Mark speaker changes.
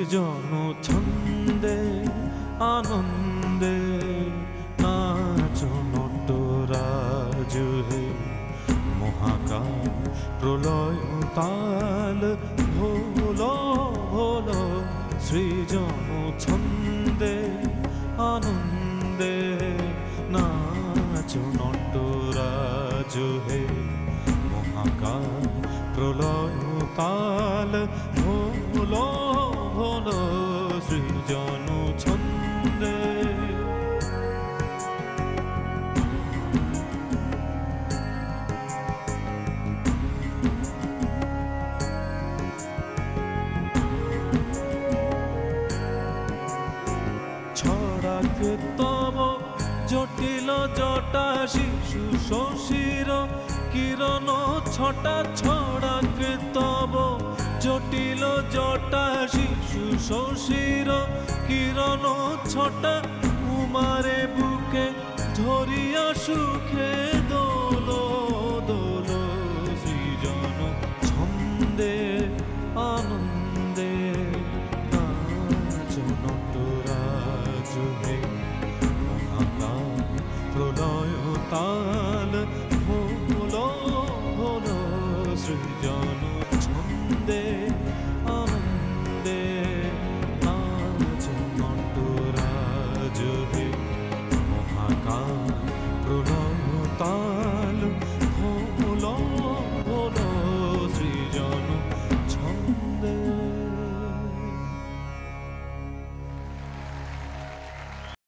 Speaker 1: সৃজন ছন্দে আনন্দে নাচ নটরাজ হে মহাকাল প্রলয় তাল ভোলো ভোলো সৃজন ছন্দে আনন্দে নাচ নটরাজ হে মহাকাল প্রলয় তাল ভোলো ভোলো সৃজন ছন্দে। ছড়াক তব জটিল জটা শিশু শশীর কিরণ ছটা ছড়াক তব জটিল জটা শিশু শশীর কিরণ ছটা উমারে বুকে ধরিয়া সুখে দোল